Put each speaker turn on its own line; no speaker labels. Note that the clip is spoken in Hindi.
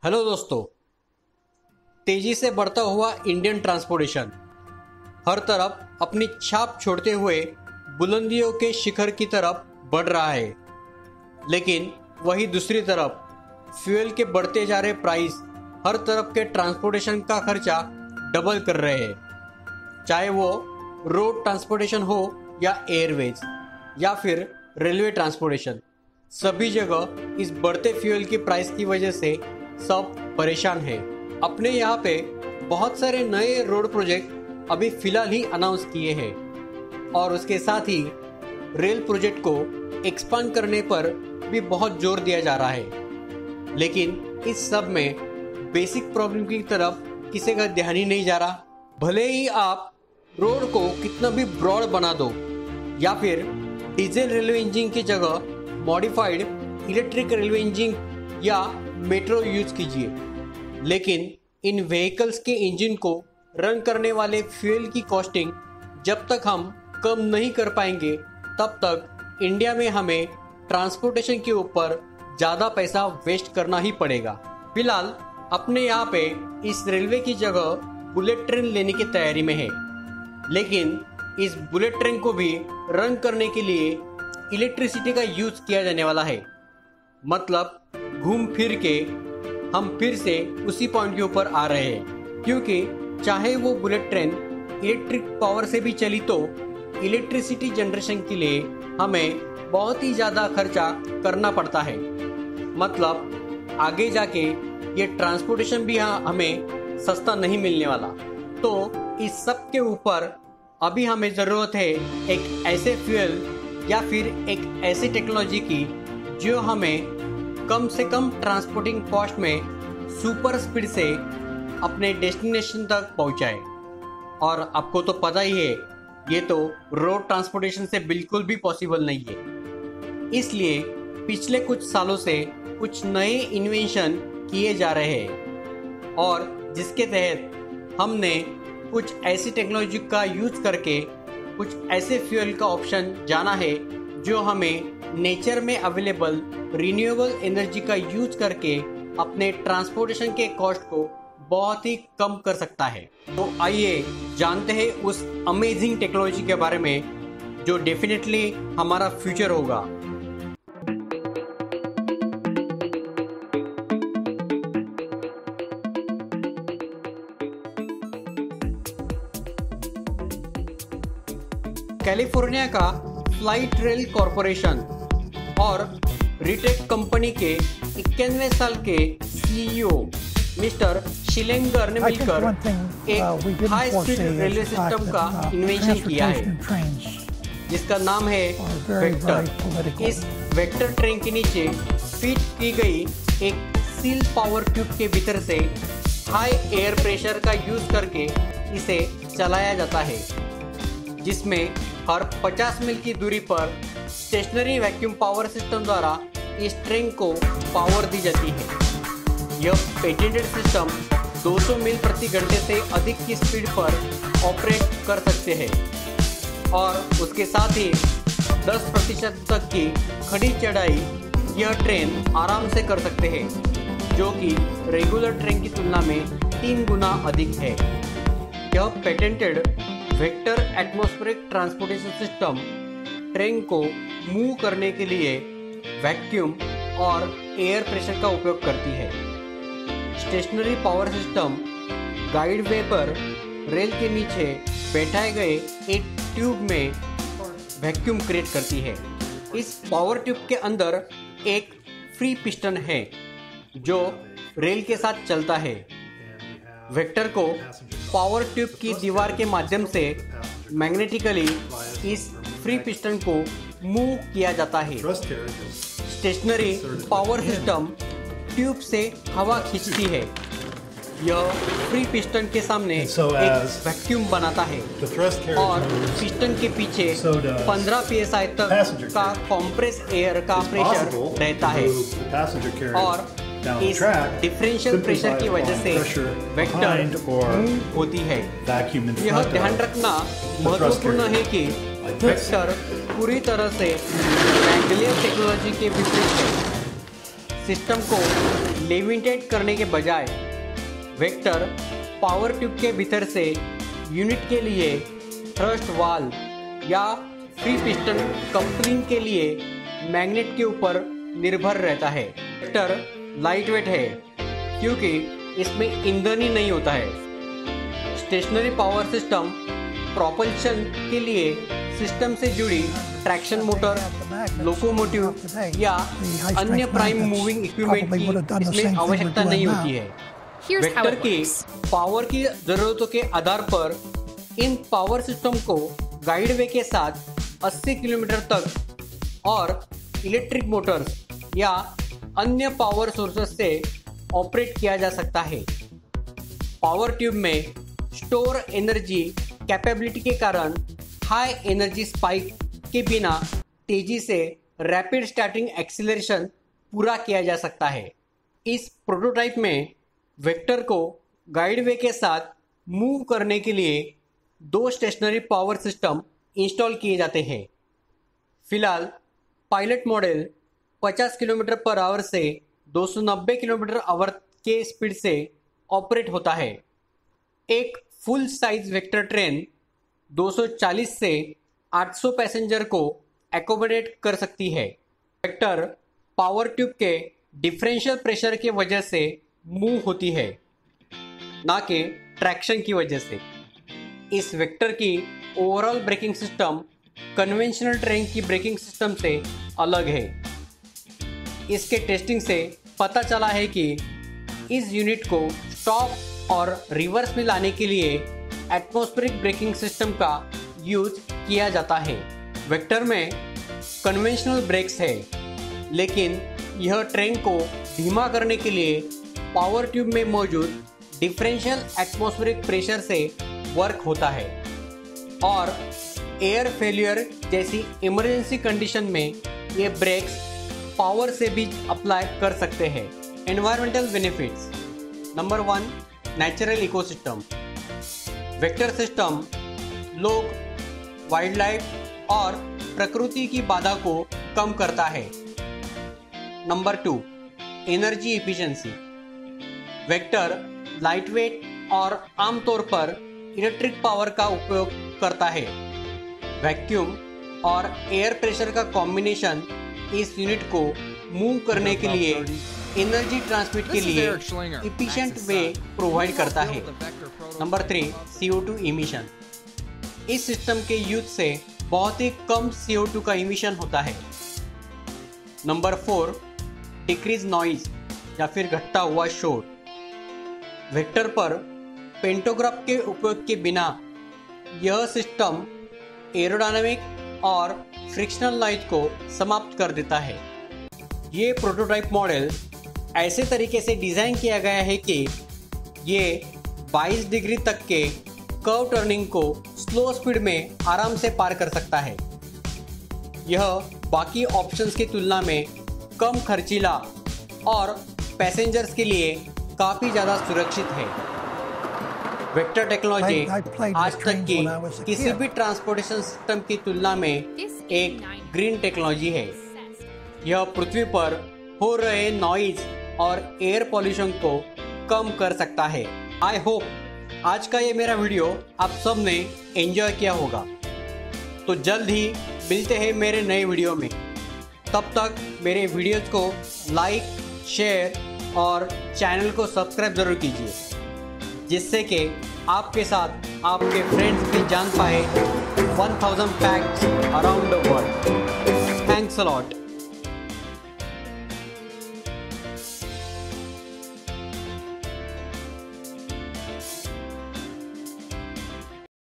हेलो दोस्तों, तेजी से बढ़ता हुआ इंडियन ट्रांसपोर्टेशन हर तरफ अपनी छाप छोड़ते हुए बुलंदियों के शिखर की तरफ बढ़ रहा है। लेकिन वही दूसरी तरफ फ्यूल के बढ़ते जा रहे प्राइस हर तरफ के ट्रांसपोर्टेशन का खर्चा डबल कर रहे हैं। चाहे वो रोड ट्रांसपोर्टेशन हो या एयरवेज या फिर रेलवे ट्रांसपोर्टेशन, सभी जगह इस बढ़ते फ्यूल की प्राइस की वजह से सब परेशान है। अपने यहाँ पे बहुत सारे नए रोड प्रोजेक्ट अभी फिलहाल ही अनाउंस किए हैं और उसके साथ ही रेल प्रोजेक्ट को एक्सपांड करने पर भी बहुत जोर दिया जा रहा है। लेकिन इस सब में बेसिक प्रॉब्लम की तरफ किसी का ध्यान ही नहीं जा रहा। भले ही आप रोड को कितना भी ब्रॉड बना दो या फिर डीजल रेलवे इंजन की जगह मॉडिफाइड इलेक्ट्रिक रेलवे इंजन या मेट्रो यूज कीजिए, लेकिन इन व्हीकल्स के इंजन को रन करने वाले फ्यूल की कॉस्टिंग जब तक हम कम नहीं कर पाएंगे तब तक इंडिया में हमें ट्रांसपोर्टेशन के ऊपर ज़्यादा पैसा वेस्ट करना ही पड़ेगा। फिलहाल अपने यहाँ पे इस रेलवे की जगह बुलेट ट्रेन लेने की तैयारी में है, लेकिन इस बुलेट ट्रेन को भी रन करने के लिए इलेक्ट्रिसिटी का यूज किया जाने वाला है। मतलब घूम फिर के हम फिर से उसी पॉइंट के ऊपर आ रहे हैं, क्योंकि चाहे वो बुलेट ट्रेन इलेक्ट्रिक पावर से भी चली तो इलेक्ट्रिसिटी जनरेशन के लिए हमें बहुत ही ज़्यादा खर्चा करना पड़ता है। मतलब आगे जाके ये ट्रांसपोर्टेशन भी हमें सस्ता नहीं मिलने वाला। तो इस सब के ऊपर अभी हमें ज़रूरत है एक ऐसे फ्यूल या फिर एक ऐसी टेक्नोलॉजी की जो हमें कम से कम ट्रांसपोर्टिंग कॉस्ट में सुपर स्पीड से अपने डेस्टिनेशन तक पहुंचाए। और आपको तो पता ही है, ये तो रोड ट्रांसपोर्टेशन से बिल्कुल भी पॉसिबल नहीं है। इसलिए पिछले कुछ सालों से कुछ नए इन्वेंशन किए जा रहे हैं और जिसके तहत हमने कुछ ऐसी टेक्नोलॉजी का यूज करके कुछ ऐसे फ्यूल का ऑप्शन जाना है जो हमें नेचर में अवेलेबल रिन्यूएबल एनर्जी का यूज करके अपने ट्रांसपोर्टेशन के कॉस्ट को बहुत ही कम कर सकता है। तो आइए जानते हैं उस अमेजिंग टेक्नोलॉजी के बारे में जो डेफिनेटली हमारा फ्यूचर होगा। कैलिफोर्निया का फ्लाइट रेल कॉरपोरेशन और रिटेक कंपनी के 91वें साल के सीईओ मिस्टर शिलेंगर ने मिलकर एक हाई स्पीड रेलवे सिस्टम का इन्वेंशन किया है जिसका नाम है वेक्टर। इस वेक्टर ट्रेन के नीचे फिट की गई एक सील पावर ट्यूब के भीतर से हाई एयर प्रेशर का यूज करके इसे चलाया जाता है, जिसमें हर 50 मील की दूरी पर स्टेशनरी वैक्यूम पावर सिस्टम द्वारा इस ट्रेन को पावर दी जाती है। यह पेटेंटेड सिस्टम 200 मील प्रति घंटे से अधिक की स्पीड पर ऑपरेट कर सकते हैं और उसके साथ ही 10% तक की खड़ी चढ़ाई यह ट्रेन आराम से कर सकते हैं, जो कि रेगुलर ट्रेन की तुलना में 3 गुना अधिक है। यह patented vector atmospheric transportation system train को मूव करने के लिए वैक्यूम और एयर प्रेशर का उपयोग करती है। स्टेशनरी पावर सिस्टम गाइड वे पर रेल के नीचे बैठाए गए एक ट्यूब में वैक्यूम क्रिएट करती है। इस पावर ट्यूब के अंदर एक फ्री पिस्टन है जो रेल के साथ चलता है। वेक्टर को पावर ट्यूब की दीवार के माध्यम से मैग्नेटिकली इस फ्री पिस्टन को मूव किया जाता है। स्टेशनरी पावर सिस्टम ट्यूब से हवा खींचती है। यह फ्री पिस्टन के सामने एक वैक्यूम बनाता है और पिस्टन के पीछे 15 psi तक का कंप्रेस एयर का प्रेशर रहता है और इस डिफरेंशियल प्रेशर की वजह से वेक्टर मूव होती है। यह ध्यान रखना महत्वपूर्ण है कि वेक्टर पूरी तरह से मैंगलियर टेक्नोलॉजी के विपरीत है। सिस्टम को लेविटेट करने के बजाय वेक्टर पावर ट्यूब के भीतर से यूनिट के लिए थ्रस्ट वाल्व या फ्री पिस्टन कपलिंग के लिए मैग्नेट के ऊपर निर्भर रहता है। वेक्टर लाइट वेट है क्योंकि इसमें ईंधन ही नहीं होता है। स्टेशनरी पावर सिस्टम प्रोपल्शन के लिए सिस्टम से जुड़ी ट्रैक्शन मोटर, लोकोमोटिव या अन्य प्राइम मूविंग इक्विपमेंट की इसमें आवश्यकता नहीं होती है। वेक्टर की पावर की जरूरतों के आधार पर इन पावर सिस्टम को गाइडवे के साथ 80 किलोमीटर तक और इलेक्ट्रिक मोटर्स या अन्य पावर सोर्सेस से ऑपरेट किया जा सकता है। पावर ट्यूब में स्टोर एनर्जी कैपेबिलिटी के कारण हाई एनर्जी स्पाइक के बिना तेजी से रैपिड स्टार्टिंग एक्सीलरेशन पूरा किया जा सकता है। इस प्रोटोटाइप में वेक्टर को गाइडवे के साथ मूव करने के लिए 2 स्टेशनरी पावर सिस्टम इंस्टॉल किए जाते हैं। फिलहाल pilot model 50 kilometre per hour से 290 किलोमीटर आवर के स्पीड से ऑपरेट होता है। एक फुल साइज वेक्टर ट्रेन 240 से 800 पैसेंजर को एकोमोडेट कर सकती है। वेक्टर पावर ट्यूब के डिफरेंशियल प्रेशर के वजह से मूव होती है, ना कि ट्रैक्शन की वजह से। इस वेक्टर की overall braking system conventional train की ब्रेकिंग सिस्टम से अलग है। इसके टेस्टिंग से पता चला है कि इस यूनिट को स्टॉप और रिवर्स में लाने के लिए एटमॉस्फेरिक ब्रेकिंग सिस्टम का यूज किया जाता है। वेक्टर में कन्वेंशनल ब्रेक्स है, लेकिन यह ट्रेन को धीमा करने के लिए पावर ट्यूब में मौजूद डिफरेंशियल एटमॉस्फेरिक प्रेशर से वर्क होता है और एयर फेलियर जैसी इमरजेंसी कंडीशन में ये ब्रेक्स पावर से भी अप्लाई कर सकते हैं। Environmental benefits. Number 1, natural ecosystem. Vector system लोग, वाइल्ड लाइफ और प्रकृति की बाधा को कम करता है। Number 2, energy efficiency. Vector lightweight और आमतौर पर इलेक्ट्रिक पावर का उपयोग करता है। वैक्यूम और एयर प्रेशर का कॉम्बिनेशन इस यूनिट को मूव करने के लिए एनर्जी ट्रांसमिट के लिए एफिशिएंट वे प्रोवाइड करता है। Number 3, CO2 emission. इस सिस्टम के यूज से बहुत ही कम CO2 का इमिशन होता है। नंबर 4, डिक्रीज नॉइज या फिर घटता हुआ शोर। वेक्टर पर पेंटोग्राफ के उपयोग के बिना यह सिस्टम एरोडायनामिक और फ्रिक्शनल नॉइज को समाप्त कर देता है। ये प्रोटोटाइप मॉडल ऐसे तरीके से डिज़ाइन किया गया है कि ये 22 डिग्री तक के कर्व टर्निंग को स्लो स्पीड में आराम से पार कर सकता है। यह बाकी ऑप्शंस की तुलना में कम खर्चीला और पैसेंजर्स के लिए काफ़ी ज़्यादा सुरक्षित है। वेक्टर टेक्नोलॉजी आज तक की किसी भी ट्रांसपोर्टेशन सिस्टम की तुलना में एक ग्रीन टेक्नोलॉजी है। यह पृथ्वी पर हो रहे नॉइज और एयर पॉल्यूशन को कम कर सकता है। आई होप आज का ये मेरा वीडियो आप सब ने एंजॉय किया होगा। तो जल्द ही मिलते हैं मेरे नए वीडियो में। तब तक मेरे वीडियोज़ को लाइक, शेयर और चैनल को सब्सक्राइब ज़रूर कीजिए, जिससे कि आपके साथ आपके फ्रेंड्स भी जान पाए 1000 facts around the world. Thanks a lot.